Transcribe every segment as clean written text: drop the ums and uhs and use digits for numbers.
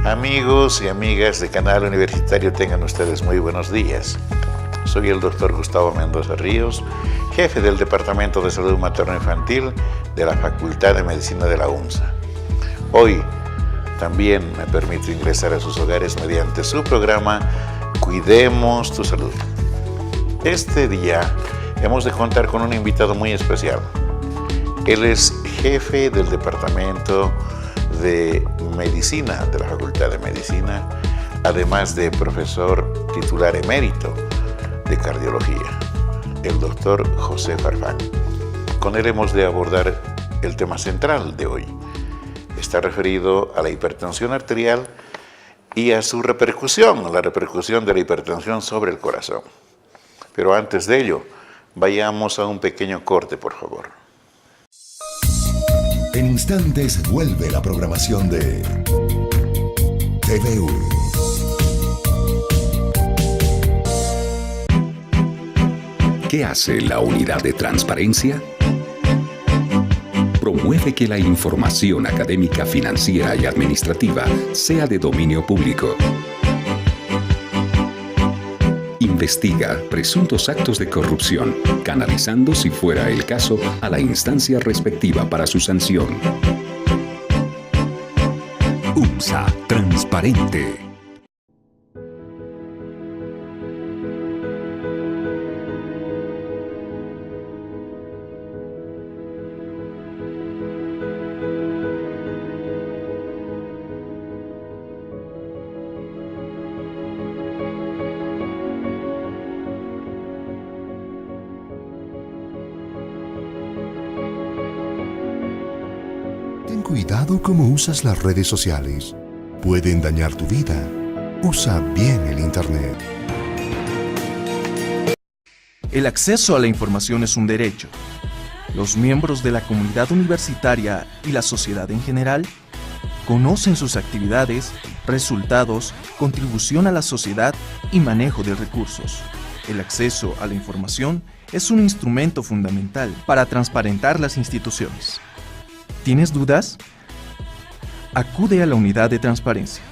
Amigos y amigas de Canal Universitario, tengan ustedes muy buenos días. Soy el doctor Gustavo Mendoza Ríos, jefe del Departamento de Salud Materno-Infantil de la Facultad de Medicina de la UNSA. Hoy también me permito ingresar a sus hogares mediante su programa Cuidemos tu Salud. Este día hemos de contar con un invitado muy especial. Él es jefe del Departamento de Medicina de la Facultad de Medicina, además de profesor titular emérito de Cardiología, el doctor José Farfán. Con él hemos de abordar el tema central de hoy. Está referido a la hipertensión arterial y a su repercusión, la repercusión de la hipertensión sobre el corazón. Pero antes de ello, vayamos a un pequeño corte, por favor. En instantes vuelve la programación de TVU. ¿Qué hace la unidad de transparencia? Promueve que la información académica, financiera y administrativa sea de dominio público. Investiga presuntos actos de corrupción, canalizando, si fuera el caso, a la instancia respectiva para su sanción. UNSA Transparente. Ten cuidado cómo usas las redes sociales. Pueden dañar tu vida. Usa bien el Internet. El acceso a la información es un derecho. Los miembros de la comunidad universitaria y la sociedad en general conocen sus actividades, resultados, contribución a la sociedad y manejo de recursos. El acceso a la información es un instrumento fundamental para transparentar las instituciones. ¿Tienes dudas? Acude a la unidad de transparencia.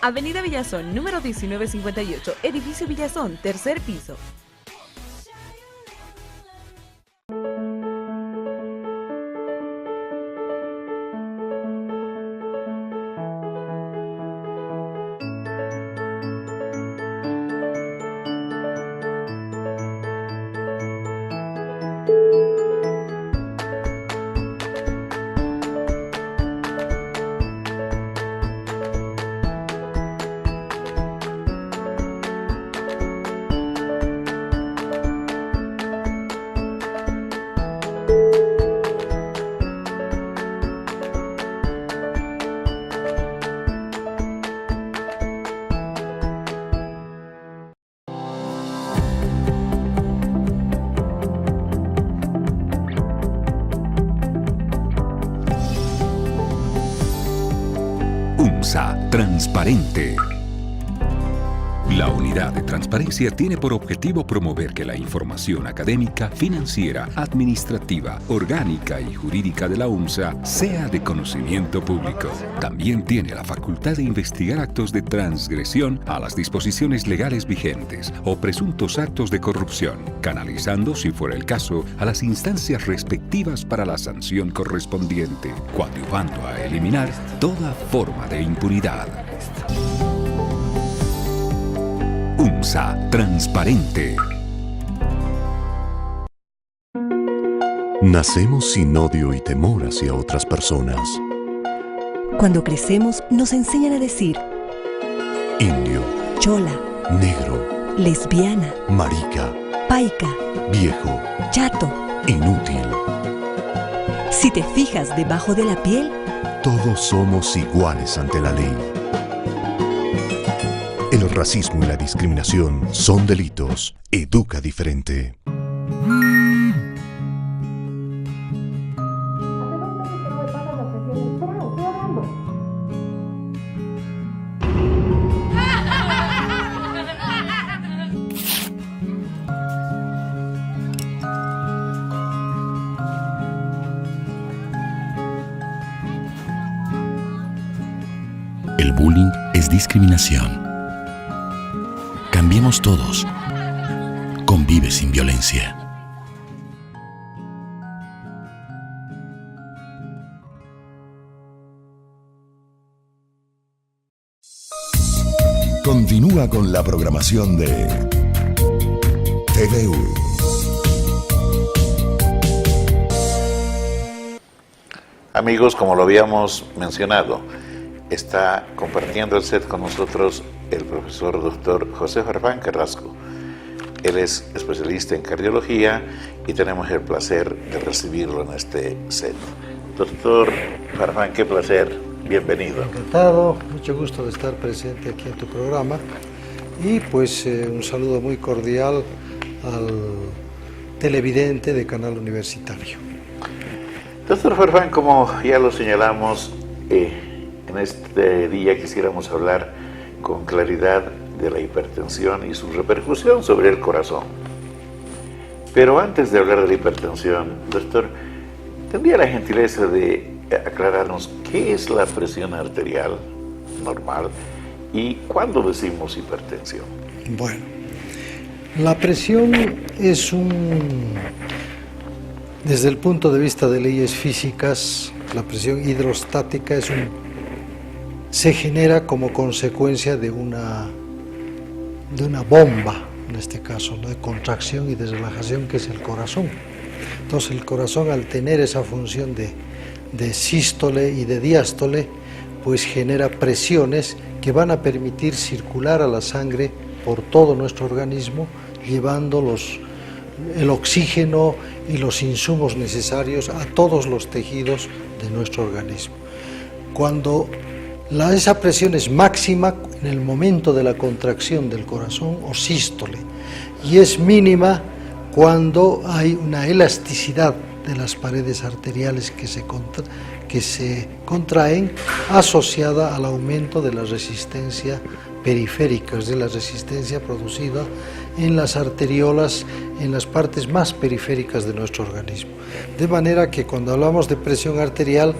Avenida Villazón, número 1958, edificio Villazón, tercer piso. UNSA Transparente. La unidad de transparencia tiene por objetivo promover que la información académica, financiera, administrativa, orgánica y jurídica de la UNSA sea de conocimiento público. También tiene la facultad de investigar actos de transgresión a las disposiciones legales vigentes o presuntos actos de corrupción, canalizando, si fuera el caso, a las instancias respectivas para la sanción correspondiente, coadyuvando a eliminar toda forma de impunidad. UNSA Transparente. Nacemos sin odio y temor hacia otras personas. Cuando crecemos, nos enseñan a decir Indio, chola, negro, lesbiana, marica, paica, viejo, chato. inútil. Si te fijas debajo de la piel, Todos somos iguales ante la ley. El racismo y la discriminación son delitos. Educa diferente. El bullying es discriminación. Cambiemos todos. Convive sin violencia. Continúa con la programación de TVU. Amigos, como lo habíamos mencionado, está compartiendo el set con nosotros el profesor doctor José Farfán Carrasco. Él es especialista en cardiología y tenemos el placer de recibirlo en este set. Doctor Farfán, qué placer, bienvenido. Encantado, mucho gusto de estar presente aquí en tu programa y pues un saludo muy cordial al televidente de Canal Universitario. Doctor Farfán, como ya lo señalamos, en este día quisiéramos hablar con claridad de la hipertensión y su repercusión sobre el corazón. Pero antes de hablar de la hipertensión, doctor, ¿tendría la gentileza de aclararnos qué es la presión arterial normal y cuándo decimos hipertensión? Bueno, la presión es desde el punto de vista de leyes físicas, la presión hidrostática se genera como consecuencia de una bomba, en este caso, de contracción y de relajación, que es el corazón. Entonces el corazón, al tener esa función de sístole y de diástole, pues genera presiones que van a permitir circular a la sangre por todo nuestro organismo, llevando el oxígeno y los insumos necesarios a todos los tejidos de nuestro organismo. Cuando esa presión es máxima en el momento de la contracción del corazón o sístole, y es mínima cuando hay una elasticidad de las paredes arteriales que se contraen, asociada al aumento de la resistencia periférica, es de la resistencia producida en las arteriolas, en las partes más periféricas de nuestro organismo. De manera que cuando hablamos de presión arterial,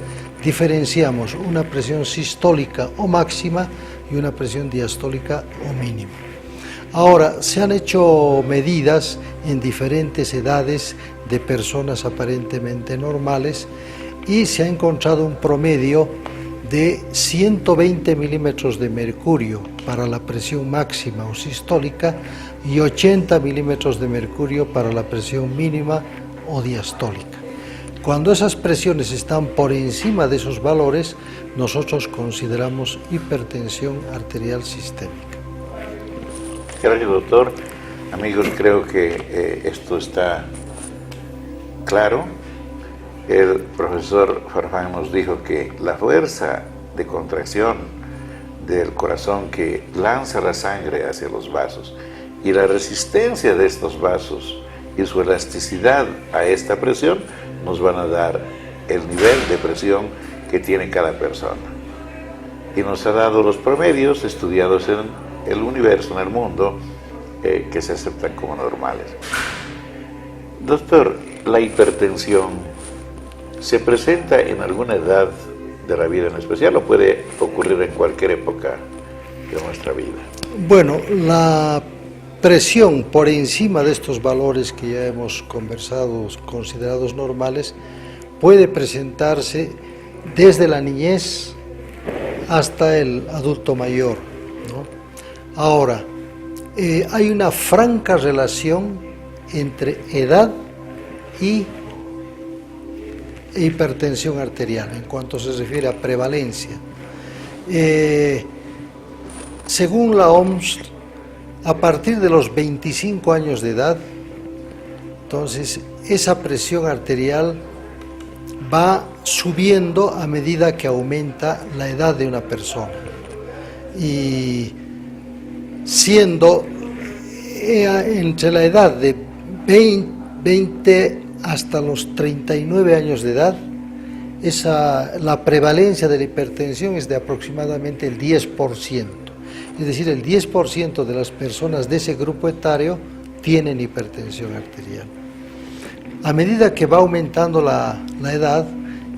diferenciamos una presión sistólica o máxima y una presión diastólica o mínima. Ahora, se han hecho medidas en diferentes edades de personas aparentemente normales y se ha encontrado un promedio de 120 milímetros de mercurio para la presión máxima o sistólica y 80 milímetros de mercurio para la presión mínima o diastólica. Cuando esas presiones están por encima de esos valores, nosotros consideramos hipertensión arterial sistémica. Gracias, doctor. Amigos, creo que esto está claro. El profesor Farfán nos dijo que la fuerza de contracción del corazón que lanza la sangre hacia los vasos y la resistencia de estos vasos y su elasticidad a esta presión nos van a dar el nivel de presión que tiene cada persona. Y nos ha dado los promedios estudiados en el universo, en el mundo, que se aceptan como normales. Doctor, ¿la hipertensión se presenta en alguna edad de la vida en especial o puede ocurrir en cualquier época de nuestra vida? Bueno, la presión por encima de estos valores que ya hemos conversado, considerados normales, puede presentarse desde la niñez hasta el adulto mayor, ¿no? Ahora, hay una franca relación entre edad y hipertensión arterial en cuanto se refiere a prevalencia. Según la OMS, a partir de los 25 años de edad, entonces esa presión arterial va subiendo a medida que aumenta la edad de una persona, y siendo entre la edad de 20 hasta los 39 años de edad, la prevalencia de la hipertensión es de aproximadamente el 10%. Es decir, el 10% de las personas de ese grupo etario tienen hipertensión arterial. A medida que va aumentando la edad,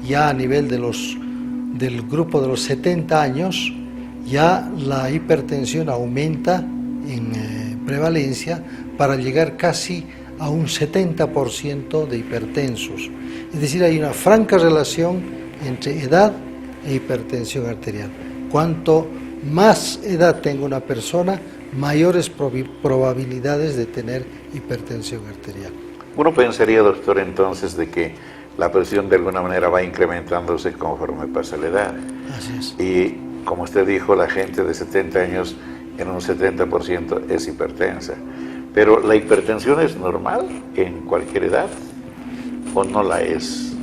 ya a nivel del grupo de los 70 años, ya la hipertensión aumenta en prevalencia para llegar casi a un 70% de hipertensos. Es decir, hay una franca relación entre edad e hipertensión arterial. Cuanto más edad tenga una persona, mayores probabilidades de tener hipertensión arterial. Uno pensaría, doctor, entonces, de que la presión de alguna manera va incrementándose conforme pasa la edad. Así es. Y como usted dijo, la gente de 70 años en un 70% es hipertensa. Pero ¿la hipertensión es normal en cualquier edad o no la es?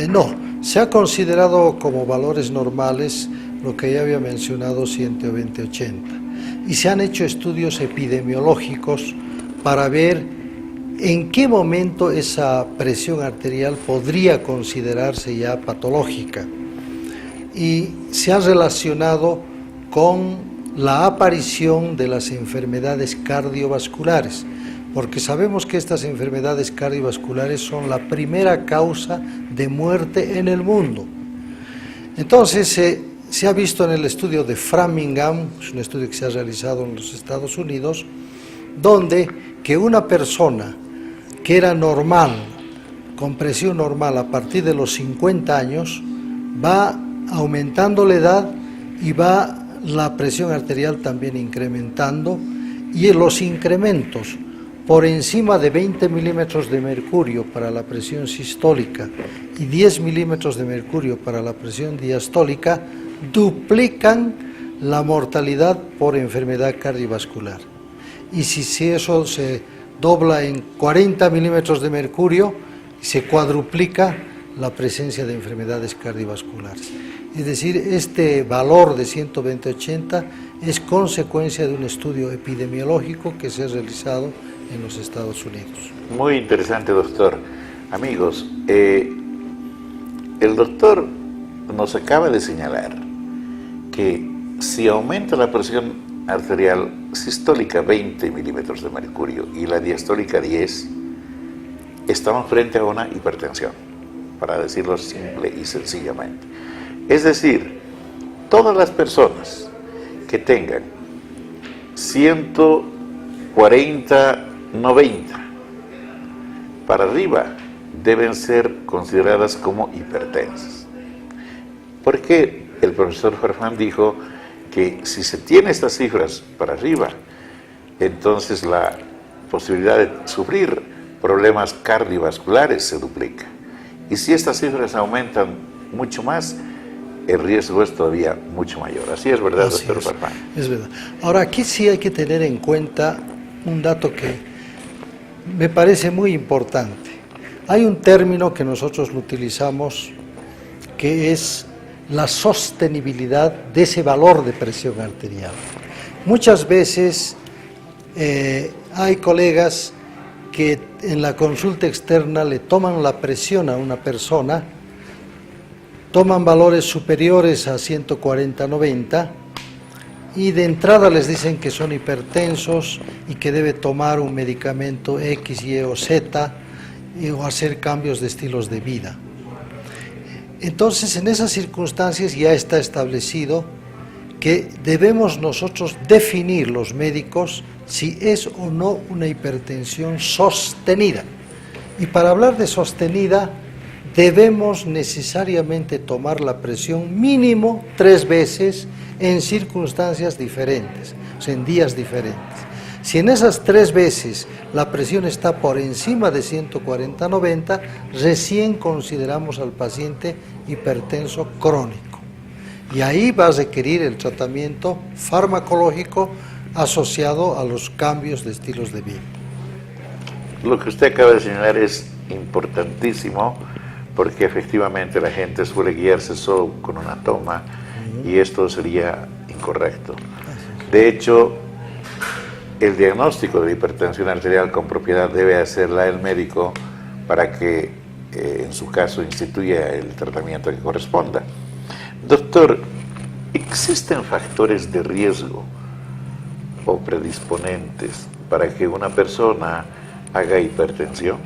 No, se ha considerado como valores normales lo que ya había mencionado, 120-80. Y se han hecho estudios epidemiológicos para ver en qué momento esa presión arterial podría considerarse ya patológica. Y se ha relacionado con la aparición de las enfermedades cardiovasculares, porque sabemos que estas enfermedades cardiovasculares son la primera causa de muerte en el mundo. Entonces se ha visto en el estudio de Framingham, es un estudio que se ha realizado en los Estados Unidos, donde que una persona que era normal, con presión normal a partir de los 50 años, va aumentando la edad y va la presión arterial también incrementando, y los incrementos por encima de 20 milímetros de mercurio para la presión sistólica y 10 milímetros de mercurio para la presión diastólica duplican la mortalidad por enfermedad cardiovascular. Y si eso se dobla en 40 milímetros de mercurio, se cuadruplica la presencia de enfermedades cardiovasculares. Es decir, este valor de 120-80 es consecuencia de un estudio epidemiológico que se ha realizado en los Estados Unidos. Muy interesante, doctor. Amigos, el doctor nos acaba de señalar que si aumenta la presión arterial sistólica 20 milímetros de mercurio y la diastólica 10, estamos frente a una hipertensión, para decirlo simple y sencillamente. Es decir, todas las personas que tengan 140/90 para arriba deben ser consideradas como hipertensas. Porque el profesor Farfán dijo que si se tiene estas cifras para arriba, entonces la posibilidad de sufrir problemas cardiovasculares se duplica. Y si estas cifras aumentan mucho más, el riesgo es todavía mucho mayor. Así es, ¿verdad, doctor Farfán? Es verdad. Ahora, aquí sí hay que tener en cuenta un dato que me parece muy importante. Hay un término que nosotros lo utilizamos que es la sostenibilidad de ese valor de presión arterial. Muchas veces hay colegas que en la consulta externa le toman la presión a una persona, toman valores superiores a 140/90 y de entrada les dicen que son hipertensos y que debe tomar un medicamento X, Y o Z o hacer cambios de estilos de vida. Entonces, en esas circunstancias ya está establecido que debemos nosotros definir, los médicos, si es o no una hipertensión sostenida. Y para hablar de sostenida, debemos necesariamente tomar la presión mínimo 3 veces en circunstancias diferentes, o sea, en días diferentes. Si en esas 3 veces la presión está por encima de 140/90, recién consideramos al paciente hipertenso crónico. Y ahí va a requerir el tratamiento farmacológico asociado a los cambios de estilos de vida. Lo que usted acaba de señalar es importantísimo, porque efectivamente la gente suele guiarse solo con una toma y esto sería incorrecto. De hecho, el diagnóstico de hipertensión arterial con propiedad debe hacerla el médico para que en su caso instituya el tratamiento que corresponda. Doctor, ¿existen factores de riesgo o predisponentes para que una persona haga hipertensión?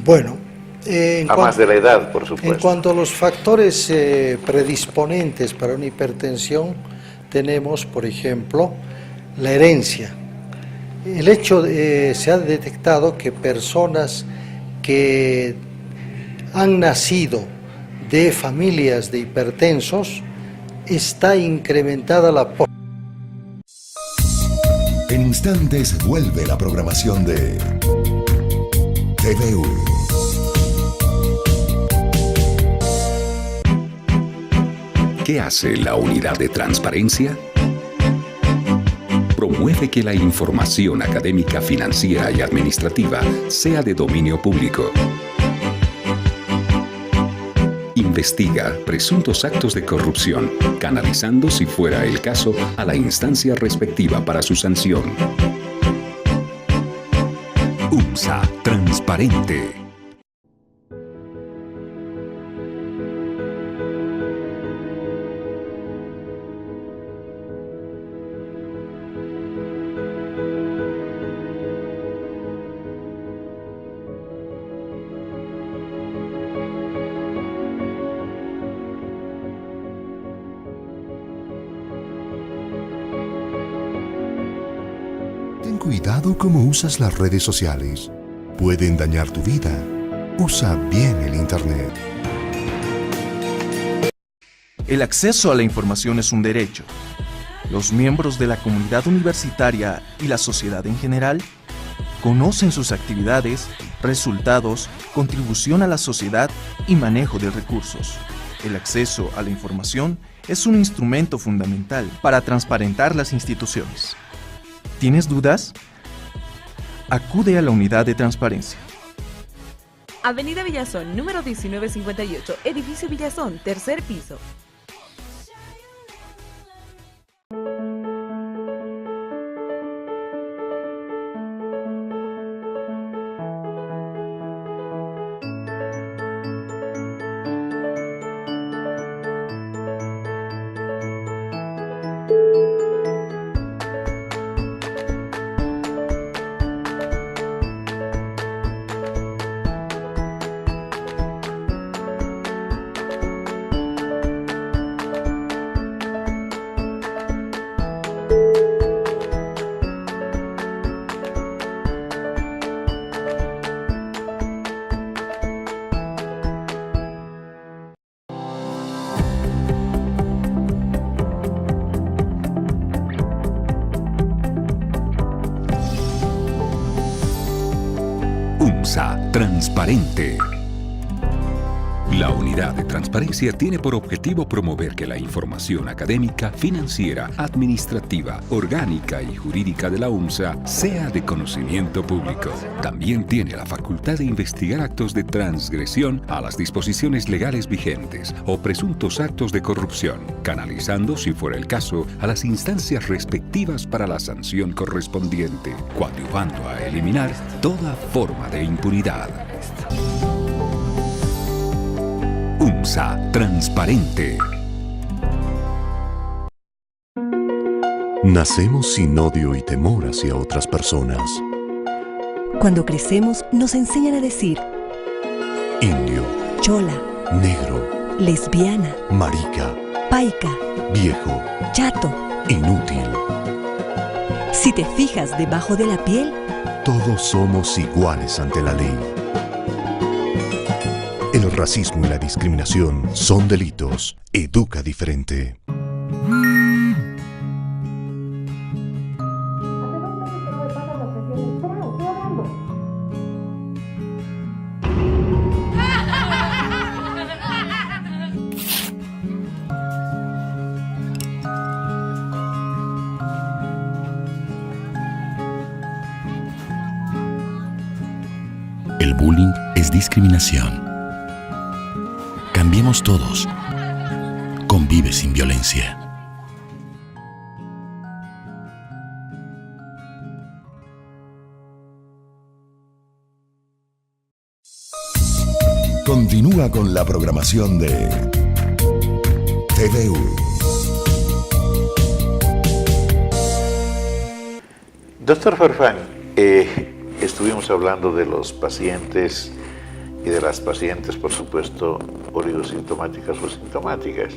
Bueno, más de la edad, por supuesto. En cuanto a los factores predisponentes para una hipertensión, tenemos, por ejemplo, la herencia. El hecho, se ha detectado que personas que han nacido de familias de hipertensos, está incrementada la En instantes vuelve la programación de TVU. ¿Qué hace la unidad de transparencia? Promueve que la información académica, financiera y administrativa sea de dominio público. Investiga presuntos actos de corrupción, canalizando, si fuera el caso, a la instancia respectiva para su sanción. UMSA Transparente. Ten cuidado cómo usas las redes sociales. Pueden dañar tu vida. Usa bien el Internet. El acceso a la información es un derecho. Los miembros de la comunidad universitaria y la sociedad en general conocen sus actividades, resultados, contribución a la sociedad y manejo de recursos. El acceso a la información es un instrumento fundamental para transparentar las instituciones. ¿Tienes dudas? Acude a la unidad de transparencia. Avenida Villazón, número 1958, edificio Villazón, tercer piso. UMSA Transparente. La unidad de transparencia tiene por objetivo promover que la información académica, financiera, administrativa, orgánica y jurídica de la UMSA sea de conocimiento público. También tiene la facultad de investigar actos de transgresión a las disposiciones legales vigentes o presuntos actos de corrupción, canalizando, si fuera el caso, a las instancias respectivas para la sanción correspondiente, coadyuvando a eliminar toda forma de impunidad. UMSA Transparente. Nacemos sin odio y temor hacia otras personas. Cuando crecemos, nos enseñan a decir Indio, chola, negro, lesbiana, marica, paica, viejo, chato. inútil. Si te fijas debajo de la piel, Todos somos iguales ante la ley. El racismo y la discriminación son delitos. Educa diferente. El bullying es discriminación. Cambiemos todos. Convive sin violencia. Continúa con la programación de TVU. Doctor Farfán, estuvimos hablando de los pacientes y de las pacientes, por supuesto, oligosintomáticas o sintomáticas,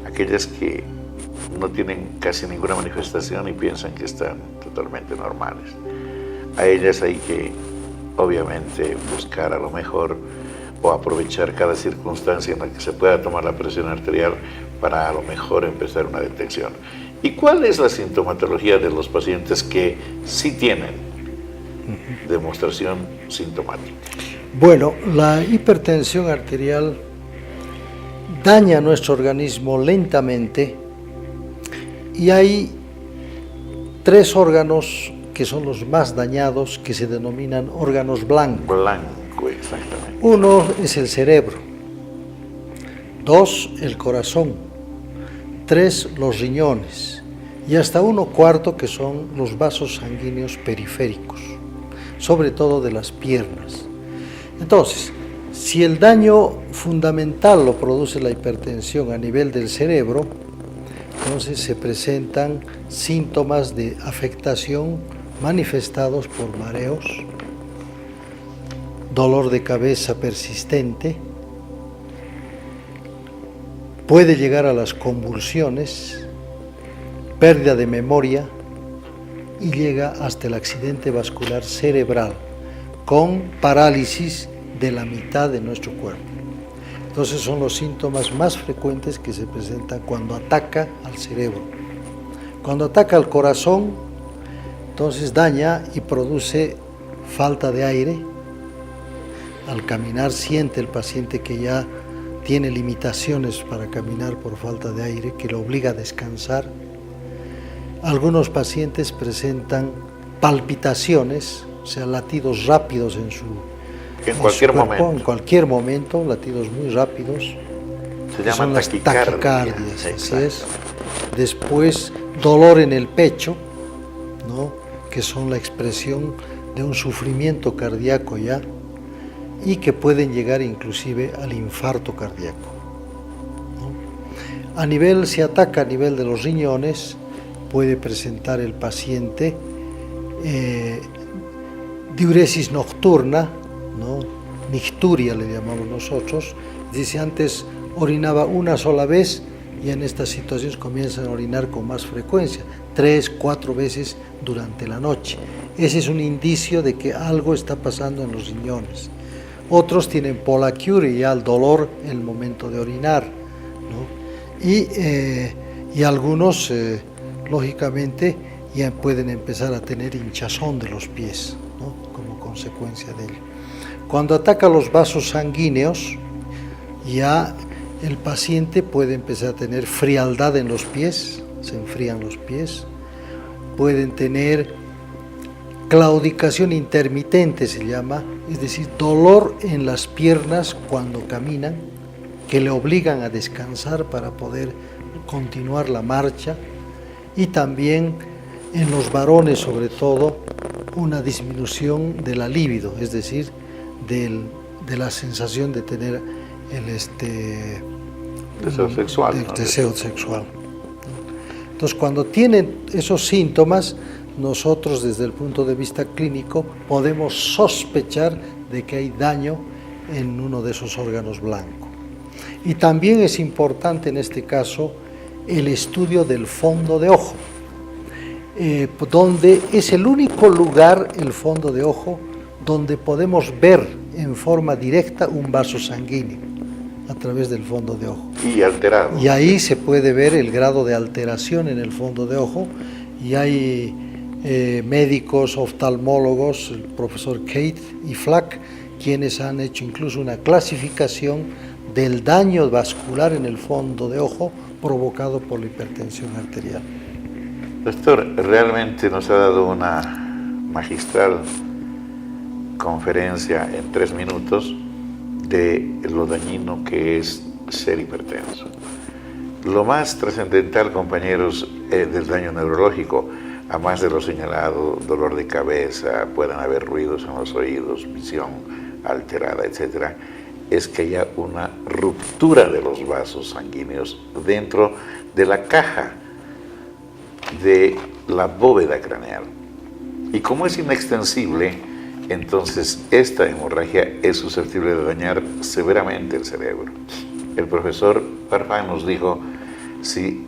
aquellas que no tienen casi ninguna manifestación y piensan que están totalmente normales. A ellas hay que, obviamente, buscar a lo mejor o aprovechar cada circunstancia en la que se pueda tomar la presión arterial para a lo mejor empezar una detección. ¿Y cuál es la sintomatología de los pacientes que sí tienen demostración sintomática? Bueno, la hipertensión arterial daña nuestro organismo lentamente y hay 3 órganos que son los más dañados, que se denominan órganos blancos. Blanco, exactamente. 1 es el cerebro, 2 el corazón, 3 los riñones y hasta 1/4 que son los vasos sanguíneos periféricos, sobre todo de las piernas. Entonces, si el daño fundamental lo produce la hipertensión a nivel del cerebro, entonces se presentan síntomas de afectación manifestados por mareos, dolor de cabeza persistente, puede llegar a las convulsiones, pérdida de memoria y llega hasta el accidente vascular cerebral con parálisis de la mitad de nuestro cuerpo. Entonces son los síntomas más frecuentes que se presentan cuando ataca al cerebro. Cuando ataca al corazón, entonces daña y produce falta de aire. Al caminar siente el paciente que ya tiene limitaciones para caminar por falta de aire, que lo obliga a descansar. Algunos pacientes presentan palpitaciones, o sea, latidos rápidos en cualquier momento, latidos muy rápidos. Se llaman las taquicardias, así es. Después, dolor en el pecho, ¿no?, que son la expresión de un sufrimiento cardíaco ya, y que pueden llegar inclusive al infarto cardíaco, ¿no? Si ataca a nivel de los riñones, puede presentar el paciente diuresis nocturna, ¿no?, nicturia le llamamos nosotros. Dice, antes orinaba una sola vez y en estas situaciones comienzan a orinar con más frecuencia, 3, 4 veces durante la noche. Ese es un indicio de que algo está pasando en los riñones. Otros tienen polaquiuria, el dolor en el momento de orinar, ¿no? Y algunos, lógicamente, ya pueden empezar a tener hinchazón de los pies, ¿no?, como consecuencia de ello. Cuando ataca los vasos sanguíneos, ya el paciente puede empezar a tener frialdad en los pies, se enfrían los pies, pueden tener claudicación intermitente, se llama, es decir, dolor en las piernas cuando caminan, que le obligan a descansar para poder continuar la marcha, y también en los varones, sobre todo, una disminución de la libido, es decir, de la sensación de tener deseo sexual. El deseo sexual. Entonces, cuando tienen esos síntomas, nosotros desde el punto de vista clínico podemos sospechar de que hay daño en uno de esos órganos blancos. Y también es importante en este caso el estudio del fondo de ojo, donde es el único lugar, el fondo de ojo, donde podemos ver en forma directa un vaso sanguíneo a través del fondo de ojo. Y alterado. Y ahí se puede ver el grado de alteración en el fondo de ojo, y hay médicos, oftalmólogos, el profesor Kate y Flack, quienes han hecho incluso una clasificación del daño vascular en el fondo de ojo provocado por la hipertensión arterial. Doctor, realmente nos ha dado una magistral conferencia en 3 minutos de lo dañino que es ser hipertenso. Lo más trascendental, compañeros, del daño neurológico, a más de lo señalado, dolor de cabeza, pueden haber ruidos en los oídos, visión alterada, etc., es que haya una ruptura de los vasos sanguíneos dentro de la caja de la bóveda craneal. Y como es inextensible, entonces esta hemorragia es susceptible de dañar severamente el cerebro. El profesor Farfán nos dijo, si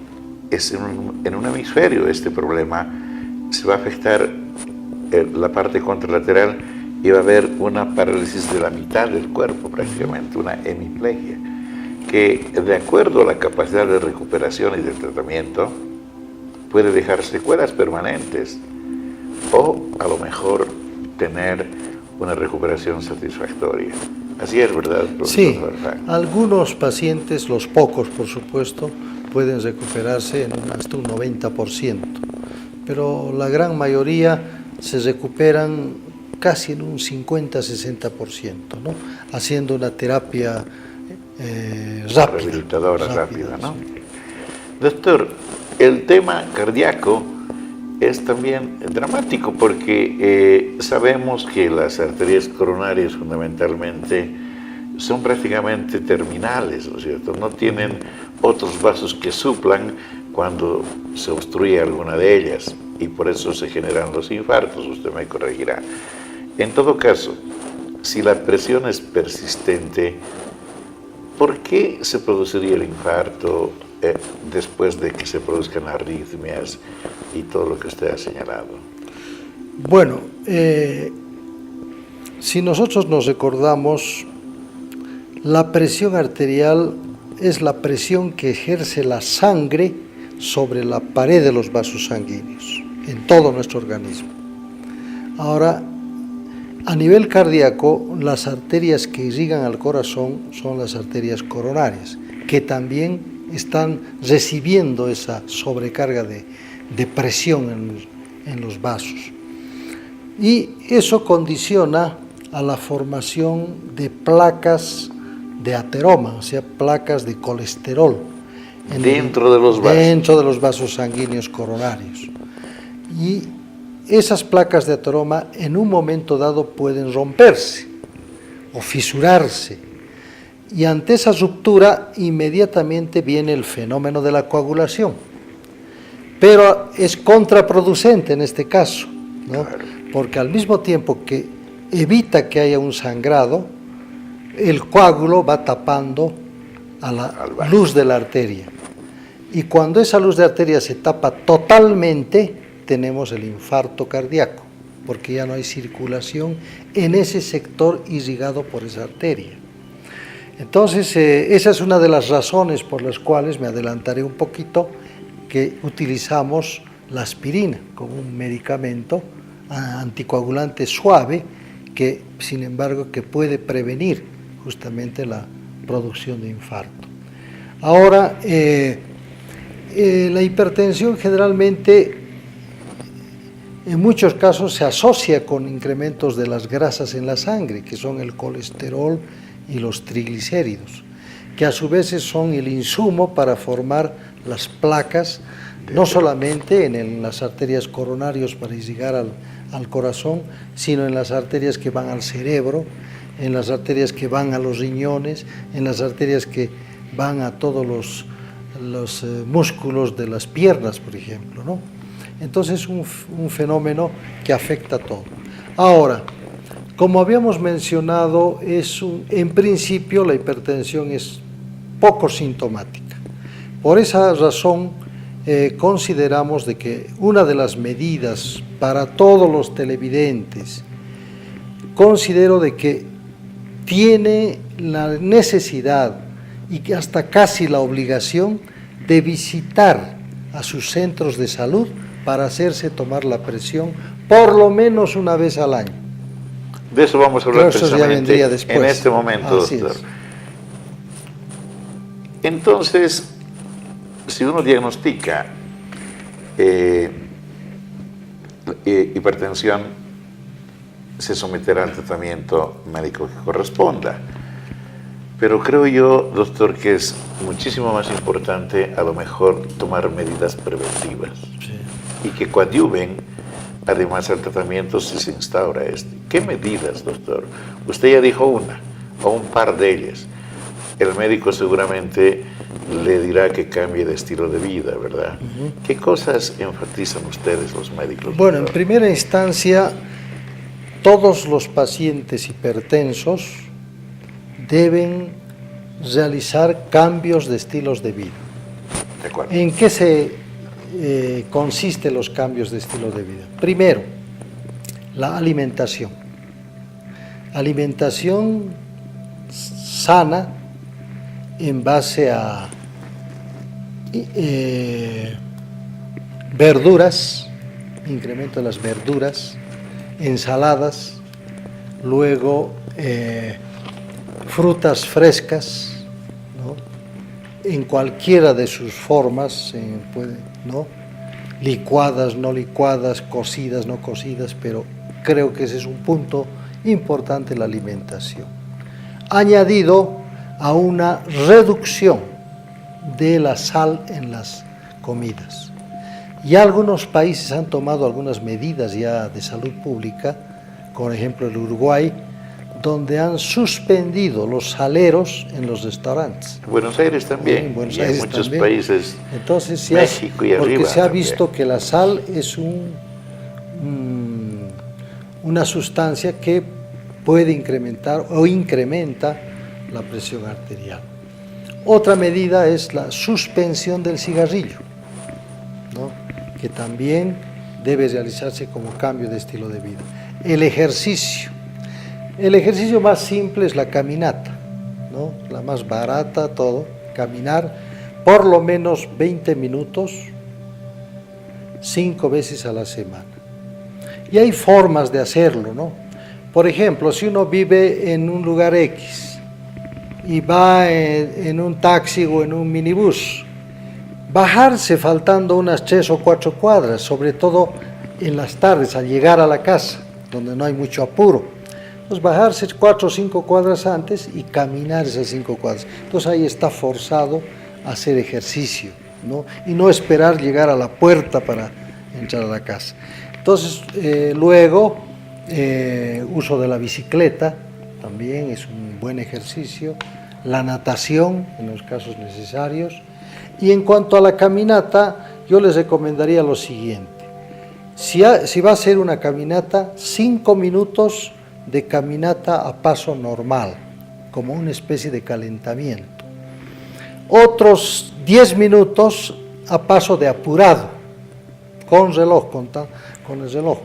es en un hemisferio este problema, se va a afectar la parte contralateral y va a haber una parálisis de la mitad del cuerpo prácticamente, una hemiplegia, que de acuerdo a la capacidad de recuperación y de tratamiento puede dejar secuelas permanentes o a lo mejor tener una recuperación satisfactoria. Así es, ¿verdad, profesor? Sí, Farfán? algunos pacientes, los pocos por supuesto, pueden recuperarse en hasta un 90%, pero la gran mayoría se recuperan casi en un 50-60%, ¿no? Haciendo una terapia rápida. Rehabilitadora rápida, ¿no? Doctor, el tema cardíaco es también dramático porque sabemos que las arterias coronarias fundamentalmente son prácticamente terminales, ¿no es cierto? No tienen otros vasos que suplan cuando se obstruye alguna de ellas y por eso se generan los infartos, usted me corregirá. En todo caso, si la presión es persistente, ¿por qué se produciría el infarto después de que se produzcan arritmias y todo lo que usted ha señalado? Bueno, si nosotros nos recordamos, la presión arterial es la presión que ejerce la sangre sobre la pared de los vasos sanguíneos en todo nuestro organismo. Ahora, a nivel cardíaco, las arterias que irrigan al corazón son las arterias coronarias, que también están recibiendo esa sobrecarga de presión en los vasos. Y eso condiciona a la formación de placas de ateroma, o sea, placas de colesterol. Dentro de los vasos. Dentro de los vasos sanguíneos coronarios. Y esas placas de ateroma en un momento dado pueden romperse o fisurarse. Y ante esa ruptura inmediatamente viene el fenómeno de la coagulación. Pero es contraproducente en este caso, ¿no? Claro. Porque al mismo tiempo que evita que haya un sangrado, el coágulo va tapando a la luz de la arteria. Y cuando esa luz de arteria se tapa totalmente, tenemos el infarto cardíaco, porque ya no hay circulación en ese sector irrigado por esa arteria. Entonces, esa es una de las razones por las cuales, me adelantaré un poquito, que utilizamos la aspirina como un medicamento anticoagulante suave, que sin embargo que puede prevenir justamente la producción de infarto. Ahora, la hipertensión generalmente en muchos casos se asocia con incrementos de las grasas en la sangre, que son el colesterol y los triglicéridos, que a su vez son el insumo para formar las placas, no solamente en las arterias coronarias para irrigar al corazón, sino en las arterias que van al cerebro, en las arterias que van a los riñones, en las arterias que van a todos los músculos de las piernas, por ejemplo, ¿no? Entonces es un fenómeno que afecta a todo. Ahora, como habíamos mencionado, en principio la hipertensión es poco sintomática. Por esa razón consideramos de que una de las medidas para todos los televidentes, considero de que tiene la necesidad y que hasta casi la obligación de visitar a sus centros de salud para hacerse tomar la presión por lo menos una vez al año. De eso vamos a hablar precisamente después. En este momento, Así doctor. es. Entonces, si uno diagnostica hipertensión, se someterá al tratamiento médico que corresponda. Pero creo yo, doctor, que es muchísimo más importante a lo mejor tomar medidas preventivas. Sí. Y que coadyuven además al tratamiento si se instaura este. ¿Qué medidas, doctor? Usted ya dijo una o un par de ellas. El médico seguramente le dirá que cambie de estilo de vida, ¿verdad? ¿Qué cosas enfatizan ustedes los médicos? Bueno, en doctor? primera instancia, todos los pacientes hipertensos deben realizar cambios de estilos de vida. De acuerdo. ¿En qué se consisten los cambios de estilo de vida? Primero, la alimentación. Alimentación sana en base a verduras, incremento de las verduras, ensaladas, luego frutas frescas, ¿no? En cualquiera de sus formas, ¿no? Licuadas, no licuadas, cocidas, no cocidas, pero creo que ese es un punto importante en la alimentación. Añadido a una reducción de la sal en las comidas. Y algunos países han tomado algunas medidas ya de salud pública, por ejemplo el Uruguay, donde han suspendido los saleros en los restaurantes. En Buenos Aires también, en Buenos y en Aires muchos también. países, entonces, México y porque arriba se ha también. visto que la sal es una sustancia que puede incrementar o incrementa la presión arterial. Otra medida es la suspensión del cigarrillo, ¿no? Que también debe realizarse como cambio de estilo de vida. El ejercicio. El ejercicio más simple es la caminata, ¿no? La más barata, todo. Caminar por lo menos 20 minutos, 5 veces a la semana. Y hay formas de hacerlo, ¿no? Por ejemplo, si uno vive en un lugar X y va en un taxi o en un minibús, bajarse faltando unas 3 o 4 cuadras, sobre todo en las tardes, al llegar a la casa, donde no hay mucho apuro. Entonces, bajarse 4 o 5 cuadras antes y caminar esas 5 cuadras. Entonces, ahí está forzado a hacer ejercicio, ¿no? Y no esperar llegar a la puerta para entrar a la casa. Entonces, luego, uso de la bicicleta también es un buen ejercicio. La natación, en los casos necesarios. Y en cuanto a la caminata, yo les recomendaría lo siguiente. Si va a hacer una caminata, 5 minutos de caminata a paso normal, como una especie de calentamiento. Otros 10 minutos a paso de apurado, con reloj, con el reloj.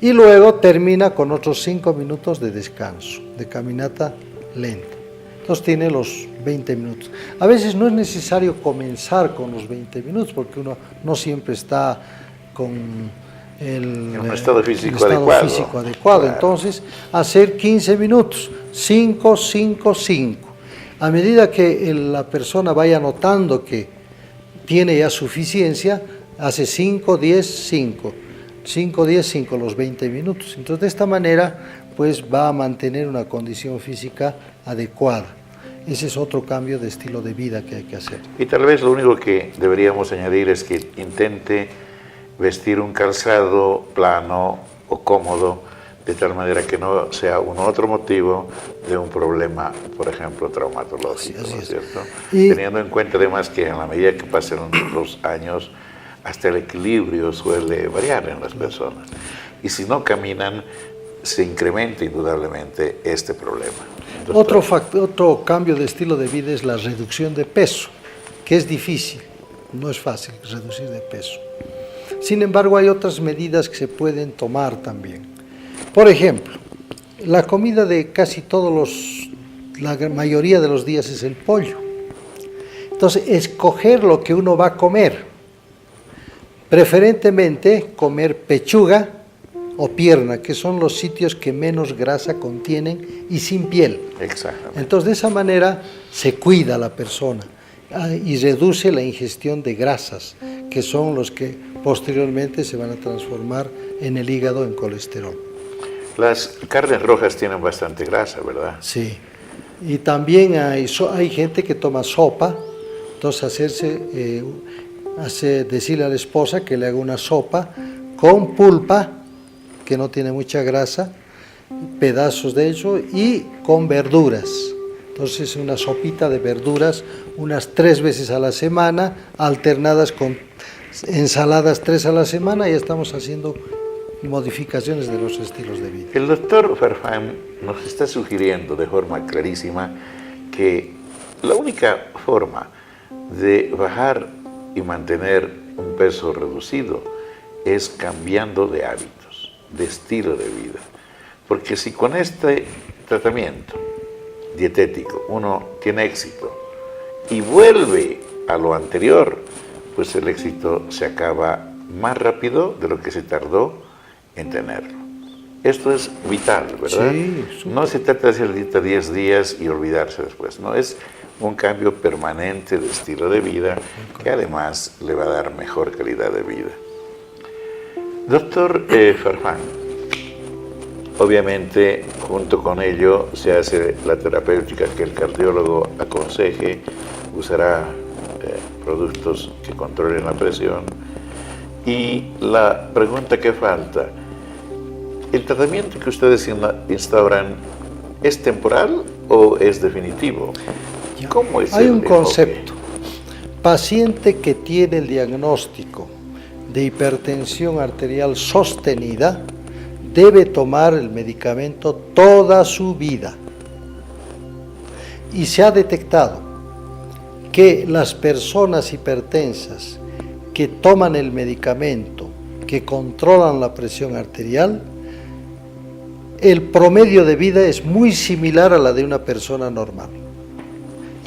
Y luego termina con otros 5 minutos de descanso, de caminata lenta. Entonces tiene los 20 minutos. A veces no es necesario comenzar con los 20 minutos, porque uno no siempre está con en un estado físico adecuado. Claro. Entonces, hacer 15 minutos, 5, 5, 5. A medida que la persona vaya notando que tiene ya suficiencia, hace 5, 10, 5. 5, 10, 5, los 20 minutos. Entonces, de esta manera, pues va a mantener una condición física adecuada. Ese es otro cambio de estilo de vida que hay que hacer. Y tal vez lo único que deberíamos añadir es que intente vestir un calzado plano o cómodo, de tal manera que no sea un otro motivo de un problema, por ejemplo, traumatológico, ¿no es cierto? Teniendo en cuenta además que en la medida que pasen los años, hasta el equilibrio suele variar en las personas. Y si no caminan, se incrementa indudablemente este problema. Entonces, otro cambio de estilo de vida es la reducción de peso, que es difícil, no es fácil reducir de peso. Sin embargo, hay otras medidas que se pueden tomar también. Por ejemplo, la comida de casi la mayoría de los días es el pollo. Entonces, escoger lo que uno va a comer. Preferentemente comer pechuga o pierna, que son los sitios que menos grasa contienen y sin piel. Exactamente. Entonces, de esa manera se cuida la persona y reduce la ingestión de grasas, que son los que posteriormente se van a transformar en el hígado en colesterol. Las carnes rojas tienen bastante grasa, ¿verdad? Sí. Y también hay gente que toma sopa, entonces decirle a la esposa que le haga una sopa con pulpa, que no tiene mucha grasa, pedazos de eso, y con verduras. Entonces una sopita de verduras unas 3 veces a la semana, alternadas con ensaladas 3 a la semana, y estamos haciendo modificaciones de los estilos de vida. El doctor Farfán nos está sugiriendo de forma clarísima que la única forma de bajar y mantener un peso reducido es cambiando de hábitos, de estilo de vida. Porque si con este tratamiento dietético uno tiene éxito y vuelve a lo anterior, pues el éxito se acaba más rápido de lo que se tardó en tenerlo. Esto es vital, ¿verdad? Sí, no se trata de hacer dieta 10 días y olvidarse después, no, es un cambio permanente de estilo de vida que además le va a dar mejor calidad de vida. Doctor Farfán, obviamente junto con ello se hace la terapéutica que el cardiólogo aconseje, usará productos que controlen la presión. Y la pregunta que falta, ¿el tratamiento que ustedes instauran es temporal o es definitivo? ¿Cómo es Hay el un enfoque? concepto. Paciente que tiene el diagnóstico de hipertensión arterial sostenida debe tomar el medicamento toda su vida. Y se ha detectado que las personas hipertensas que toman el medicamento, que controlan la presión arterial, el promedio de vida es muy similar a la de una persona normal.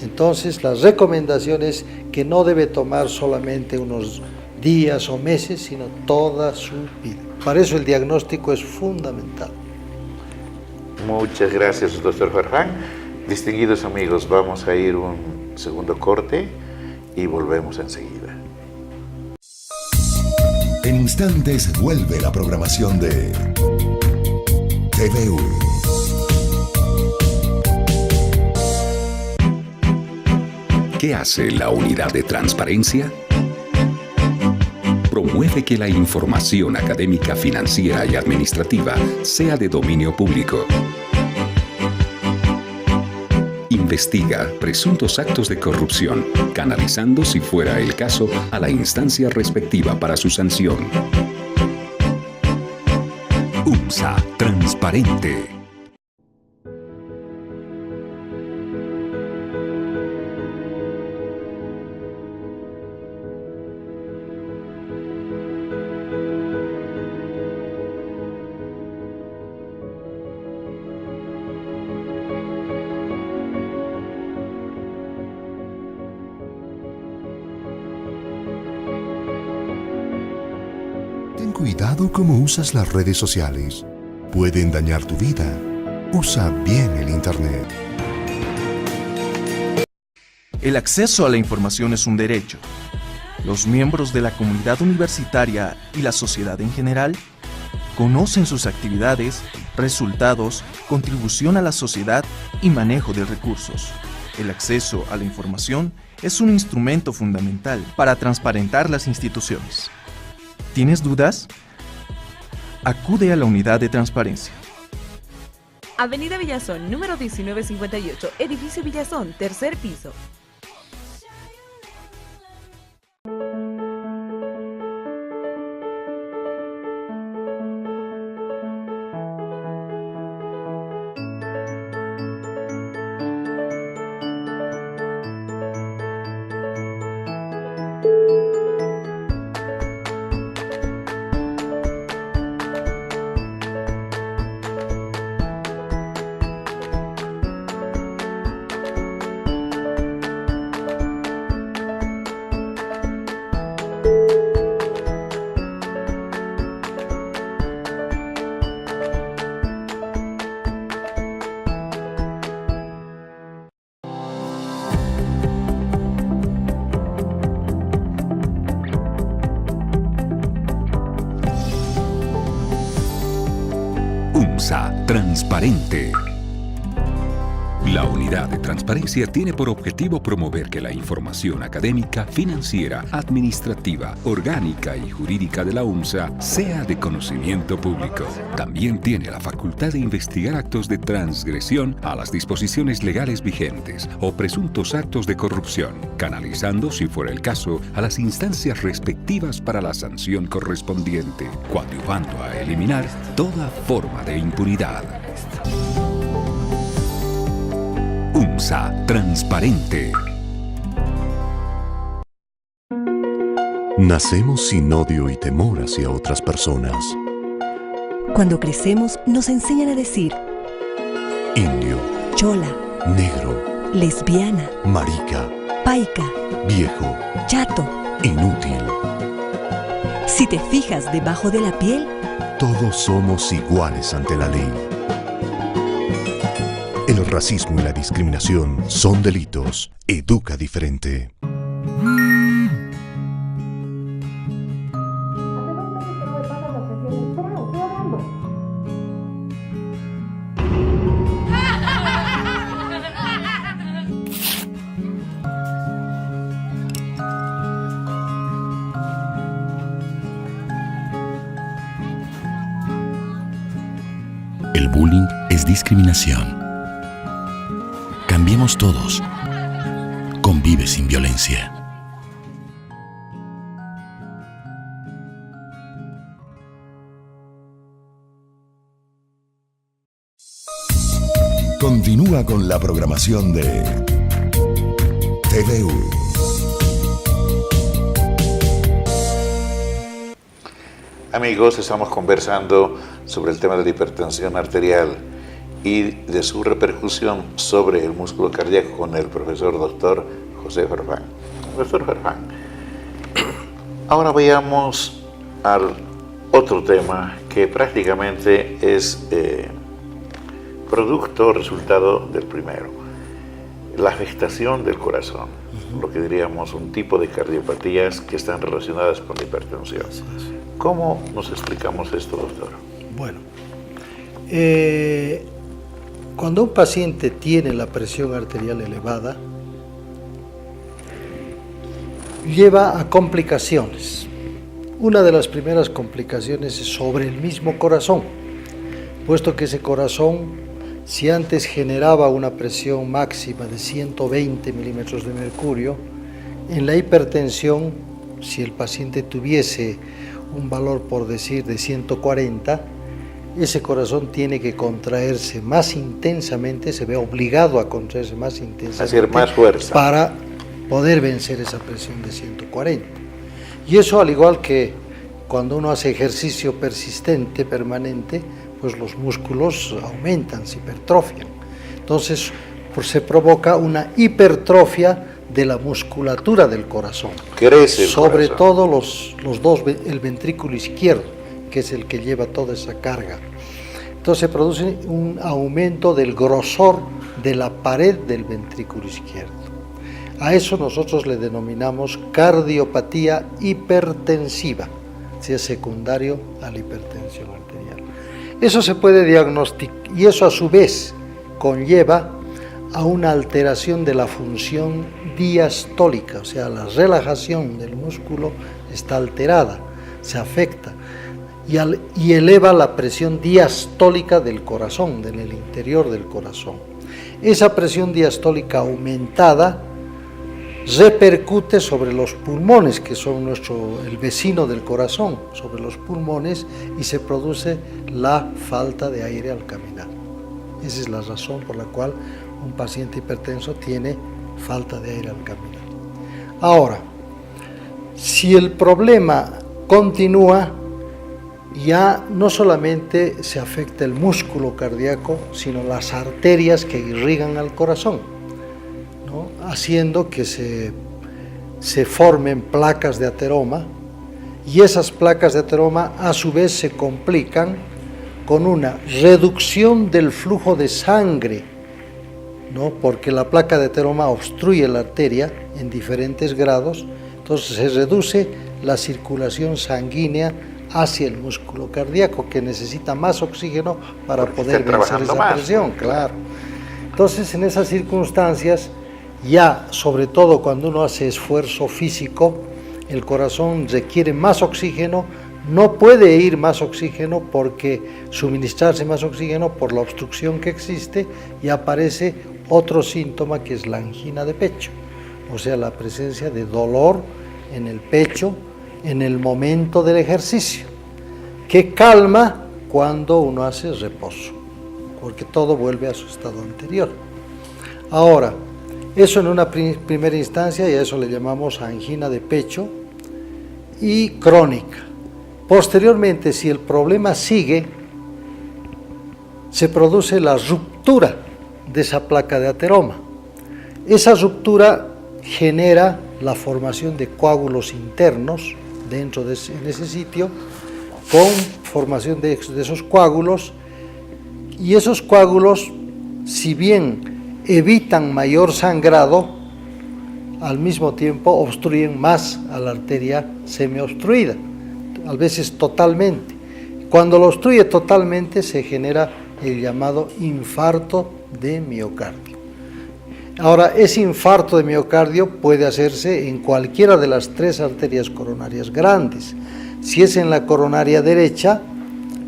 Entonces, la recomendación es que no debe tomar solamente unos días o meses, sino toda su vida. Para eso el diagnóstico es fundamental. Muchas gracias, doctor Farfán. Distinguidos amigos, vamos a ir un segundo corte y volvemos enseguida. En instantes vuelve la programación de TVU. ¿Qué hace la unidad de transparencia? Promueve que la información académica, financiera y administrativa sea de dominio público. Investiga presuntos actos de corrupción, canalizando, si fuera el caso, a la instancia respectiva para su sanción. UMSA Transparente. Ten cuidado cómo usas las redes sociales. Pueden dañar tu vida. Usa bien el Internet. El acceso a la información es un derecho. Los miembros de la comunidad universitaria y la sociedad en general conocen sus actividades, resultados, contribución a la sociedad y manejo de recursos. El acceso a la información es un instrumento fundamental para transparentar las instituciones. ¿Tienes dudas? Acude a la unidad de transparencia. Avenida Villazón, número 1958, edificio Villazón, tercer piso. UMSA Transparente. La unidad de transparencia tiene por objetivo promover que la información académica, financiera, administrativa, orgánica y jurídica de la UMSA sea de conocimiento público. También tiene la facultad de investigar actos de transgresión a las disposiciones legales vigentes o presuntos actos de corrupción, canalizando, si fuera el caso, a las instancias respectivas para la sanción correspondiente, coadyuvando a eliminar toda forma de impunidad. UMSA Transparente. Nacemos sin odio y temor hacia otras personas. Cuando crecemos, nos enseñan a decir Indio, chola, negro, lesbiana, marica, paica, viejo, chato. inútil. Si te fijas debajo de la piel, Todos somos iguales ante la ley. El racismo y la discriminación son delitos. Educa diferente. El bullying es discriminación. Cambiemos todos. Convive sin violencia. Continúa con la programación de TVU. Amigos, estamos conversando sobre el tema de la hipertensión arterial y de su repercusión sobre el músculo cardíaco con el profesor doctor José Farfán. Profesor Farfán, ahora vayamos al otro tema que prácticamente es producto, resultado del primero, la afectación del corazón, lo que diríamos un tipo de cardiopatías que están relacionadas con la hipertensión. ¿Cómo nos explicamos esto, doctor? Bueno, cuando un paciente tiene la presión arterial elevada, lleva a complicaciones. Una de las primeras complicaciones es sobre el mismo corazón, puesto que ese corazón, si antes generaba una presión máxima de 120 milímetros de mercurio, en la hipertensión, si el paciente tuviese un valor, por decir, de 140, ese corazón tiene que contraerse más intensamente, se ve obligado a contraerse más intensamente, hacer más fuerza para poder vencer esa presión de 140. Y eso, al igual que cuando uno hace ejercicio persistente, permanente, pues los músculos aumentan, se hipertrofian. Entonces, pues se provoca una hipertrofia de la musculatura del corazón. crece el Sobre corazón. todo los dos, el ventrículo izquierdo, que es el que lleva toda esa carga. Entonces se produce un aumento del grosor de la pared del ventrículo izquierdo. A eso nosotros le denominamos cardiopatía hipertensiva, si es secundario a la hipertensión arterial. Eso se puede diagnosticar y eso a su vez conlleva a una alteración de la función diastólica, o sea, la relajación del músculo está alterada, se afecta y eleva la presión diastólica del corazón, en el interior del corazón. Esa presión diastólica aumentada repercute sobre los pulmones, que son el vecino del corazón, sobre los pulmones, y se produce la falta de aire al caminar. Esa es la razón por la cual un paciente hipertenso tiene falta de aire al caminar. Ahora, si el problema continúa, ya no solamente se afecta el músculo cardíaco, sino las arterias que irrigan al corazón, ¿no? Haciendo que se formen placas de ateroma, y esas placas de ateroma a su vez se complican con una reducción del flujo de sangre, ¿no? Porque la placa de ateroma obstruye la arteria en diferentes grados, entonces se reduce la circulación sanguínea hacia el músculo cardíaco, que necesita más oxígeno para poder vencer esa presión, claro. Entonces, en esas circunstancias, ya sobre todo cuando uno hace esfuerzo físico, el corazón requiere más oxígeno, no puede ir más oxígeno porque suministrarse más oxígeno por la obstrucción que existe, y aparece otro síntoma que es la angina de pecho, o sea, la presencia de dolor en el pecho en el momento del ejercicio, que calma cuando uno hace reposo, porque todo vuelve a su estado anterior. Ahora, eso en una primera instancia, y a eso le llamamos angina de pecho, y crónica. Posteriormente, si el problema sigue, se produce la ruptura de esa placa de ateroma. Esa ruptura genera la formación de coágulos internos dentro de ese sitio, con formación de esos coágulos, y esos coágulos, si bien evitan mayor sangrado, al mismo tiempo obstruyen más a la arteria semiobstruida, a veces totalmente. Cuando lo obstruye totalmente se genera el llamado infarto de miocardio. Ahora, ese infarto de miocardio puede hacerse en cualquiera de las 3 arterias coronarias grandes. Si es en la coronaria derecha,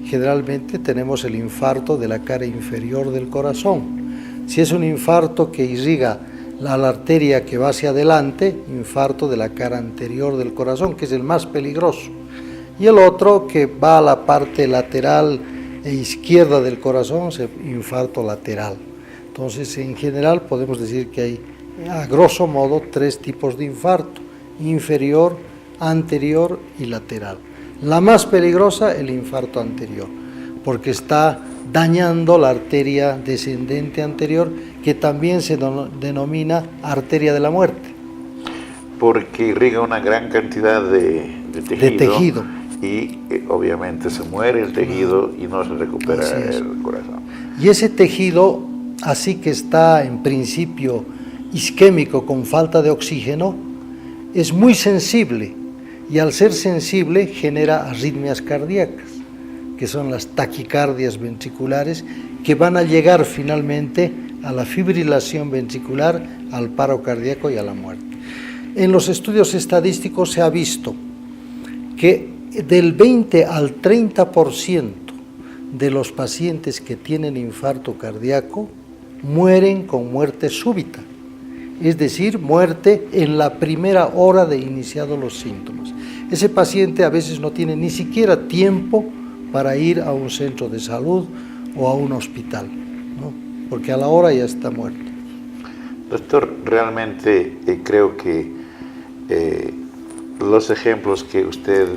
generalmente tenemos el infarto de la cara inferior del corazón. Si es un infarto que irriga la arteria que va hacia adelante, infarto de la cara anterior del corazón, que es el más peligroso. Y el otro que va a la parte lateral e izquierda del corazón, es infarto lateral. Entonces, en general podemos decir que hay, a grosso modo, 3 tipos de infarto: inferior, anterior y lateral. La más peligrosa, el infarto anterior, porque está dañando la arteria descendente anterior, que también se denomina arteria de la muerte. Porque irriga una gran cantidad de tejido. Y obviamente se muere el tejido y no se recupera el corazón. Y ese tejido, así que está en principio isquémico, con falta de oxígeno, es muy sensible, y al ser sensible genera arritmias cardíacas, que son las taquicardias ventriculares, que van a llegar finalmente a la fibrilación ventricular, al paro cardíaco y a la muerte. En los estudios estadísticos se ha visto que del 20 al 30% de los pacientes que tienen infarto cardíaco mueren con muerte súbita, es decir, muerte en la primera hora de iniciados los síntomas. Ese paciente a veces no tiene ni siquiera tiempo para ir a un centro de salud o a un hospital, ¿no? Porque a la hora ya está muerto. Doctor, realmente creo que los ejemplos que usted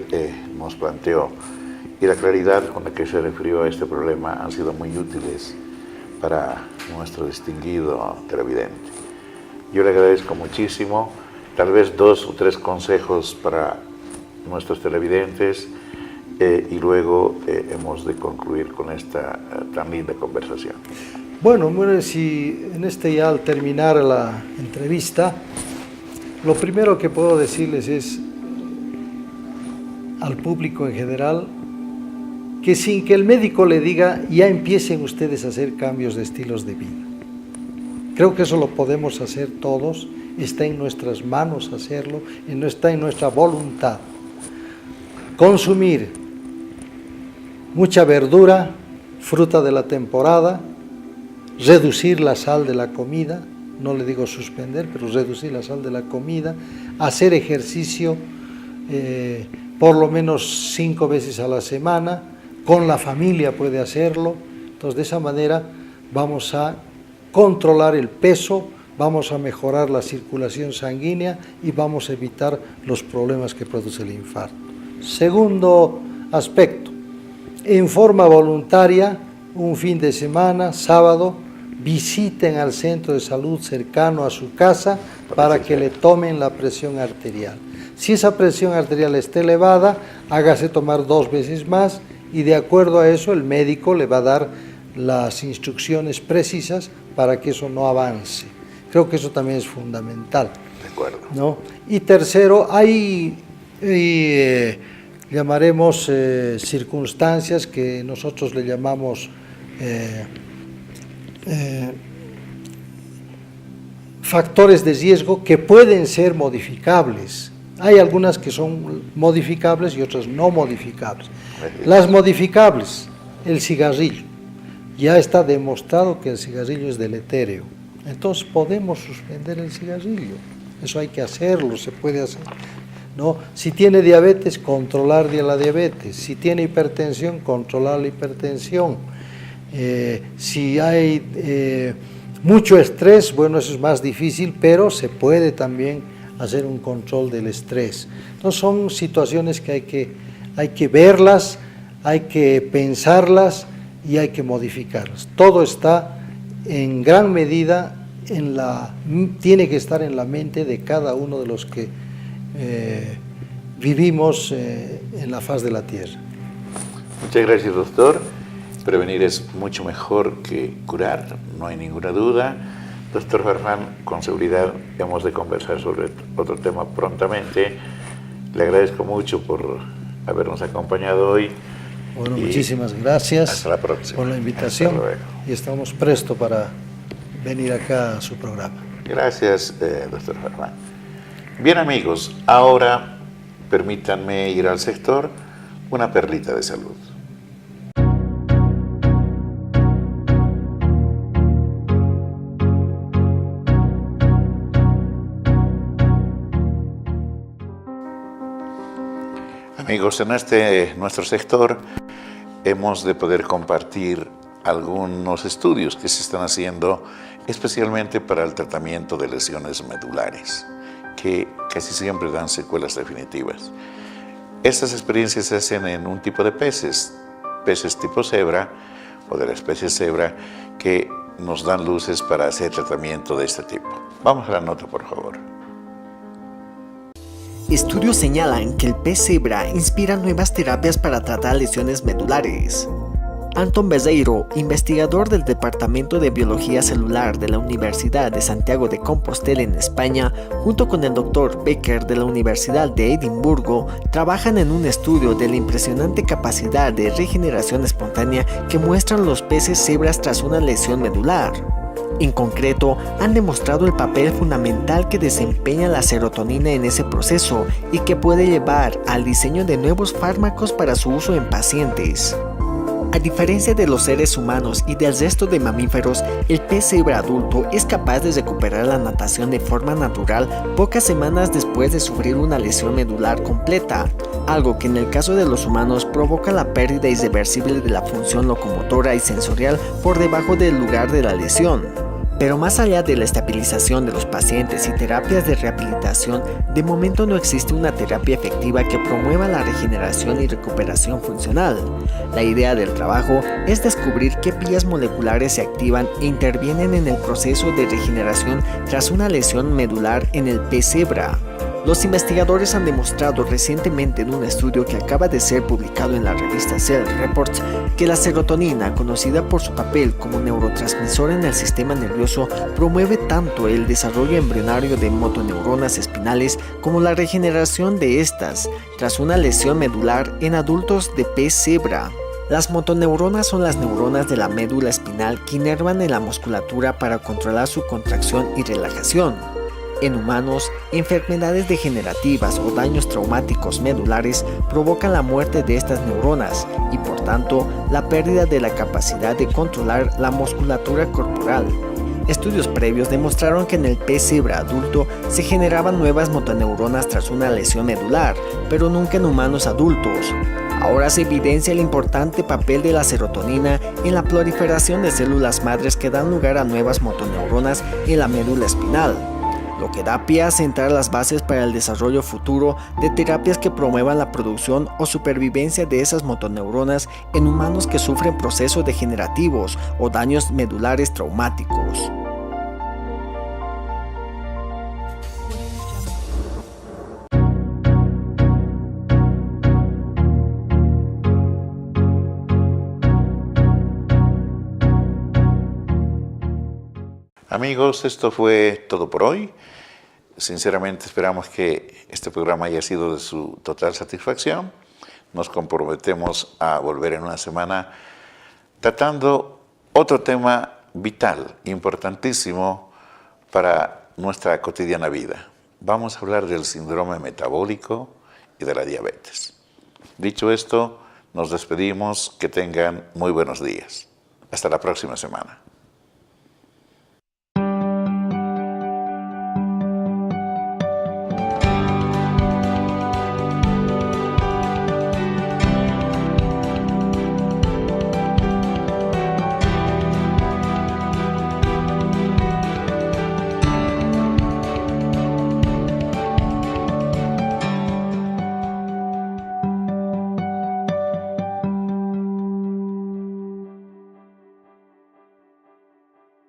nos planteó y la claridad con la que se refirió a este problema han sido muy útiles para nuestro distinguido televidente. Yo le agradezco muchísimo. Tal vez 2 o 3 consejos para nuestros televidentes y luego hemos de concluir con esta tan linda conversación. Bueno, si ya al terminar la entrevista, lo primero que puedo decirles es al público en general que sin que el médico le diga, ya empiecen ustedes a hacer cambios de estilos de vida. Creo que eso lo podemos hacer todos, está en nuestras manos hacerlo, está en nuestra voluntad. Consumir mucha verdura, fruta de la temporada, reducir la sal de la comida, no le digo suspender, pero reducir la sal de la comida, hacer ejercicio por lo menos 5 veces a la semana, con la familia puede hacerlo. Entonces, de esa manera vamos a controlar el peso, vamos a mejorar la circulación sanguínea y vamos a evitar los problemas que produce el infarto. Segundo aspecto, en forma voluntaria, un fin de semana, sábado, visiten al centro de salud cercano a su casa para que le tomen la presión arterial. Si esa presión arterial está elevada, hágase tomar 2 veces más y de acuerdo a eso el médico le va a dar las instrucciones precisas para que eso no avance. Creo que eso también es fundamental. De acuerdo. ¿No? Y tercero, hay llamaremos circunstancias que nosotros le llamamos factores de riesgo que pueden ser modificables. Hay algunas que son modificables y otras no modificables. Las modificables, el cigarrillo. Ya está demostrado que el cigarrillo es deletérea. Entonces podemos suspender el cigarrillo. Eso hay que hacerlo, se puede hacer, ¿no? Si tiene diabetes, controlar la diabetes. Si tiene hipertensión, controlar la hipertensión. Si hay mucho estrés, bueno, eso es más difícil, pero se puede también hacer un control del estrés. Entonces son situaciones que hay que verlas, hay que pensarlas y hay que modificarlas. Todo está en gran medida tiene que estar en la mente de cada uno de los que vivimos en la faz de la Tierra. Muchas gracias, doctor. Prevenir es mucho mejor que curar, no hay ninguna duda. Doctor Farfán, con seguridad hemos de conversar sobre otro tema prontamente. Le agradezco mucho por habernos acompañado hoy. Bueno, muchísimas gracias. Hasta la próxima. Por la invitación. Hasta luego. Y estamos prestos para venir acá a su programa. Gracias, doctor Farfán. Bien, amigos, ahora permítanme ir al sector una perlita de salud. Amigos, en nuestro sector hemos de poder compartir algunos estudios que se están haciendo especialmente para el tratamiento de lesiones medulares, que casi siempre dan secuelas definitivas. Estas experiencias se hacen en un tipo de peces tipo cebra o de la especie cebra, que nos dan luces para hacer tratamiento de este tipo. Vamos a la nota, por favor. Estudios señalan que el pez cebra inspira nuevas terapias para tratar lesiones medulares. Antón Bezeiro, investigador del Departamento de Biología Celular de la Universidad de Santiago de Compostela en España, junto con el Dr. Becker de la Universidad de Edimburgo, trabajan en un estudio de la impresionante capacidad de regeneración espontánea que muestran los peces cebras tras una lesión medular. En concreto, han demostrado el papel fundamental que desempeña la serotonina en ese proceso y que puede llevar al diseño de nuevos fármacos para su uso en pacientes. A diferencia de los seres humanos y del resto de mamíferos, el pez cebra adulto es capaz de recuperar la natación de forma natural pocas semanas después de sufrir una lesión medular completa, algo que en el caso de los humanos provoca la pérdida irreversible de la función locomotora y sensorial por debajo del lugar de la lesión. Pero más allá de la estabilización de los pacientes y terapias de rehabilitación, de momento no existe una terapia efectiva que promueva la regeneración y recuperación funcional. La idea del trabajo es descubrir qué vías moleculares se activan e intervienen en el proceso de regeneración tras una lesión medular en el pez cebra. Los investigadores han demostrado recientemente en un estudio que acaba de ser publicado en la revista Cell Reports que la serotonina, conocida por su papel como neurotransmisor en el sistema nervioso, promueve tanto el desarrollo embrionario de motoneuronas espinales como la regeneración de estas tras una lesión medular en adultos de pez cebra. Las motoneuronas son las neuronas de la médula espinal que inervan en la musculatura para controlar su contracción y relajación. En humanos, enfermedades degenerativas o daños traumáticos medulares provocan la muerte de estas neuronas y, por tanto, la pérdida de la capacidad de controlar la musculatura corporal. Estudios previos demostraron que en el pez cebra adulto se generaban nuevas motoneuronas tras una lesión medular, pero nunca en humanos adultos. Ahora se evidencia el importante papel de la serotonina en la proliferación de células madres que dan lugar a nuevas motoneuronas en la médula espinal, lo que da pie a sentar las bases para el desarrollo futuro de terapias que promuevan la producción o supervivencia de esas motoneuronas en humanos que sufren procesos degenerativos o daños medulares traumáticos. Amigos, esto fue todo por hoy. Sinceramente esperamos que este programa haya sido de su total satisfacción. Nos comprometemos a volver en una semana tratando otro tema vital, importantísimo para nuestra cotidiana vida. Vamos a hablar del síndrome metabólico y de la diabetes. Dicho esto, nos despedimos. Que tengan muy buenos días. Hasta la próxima semana.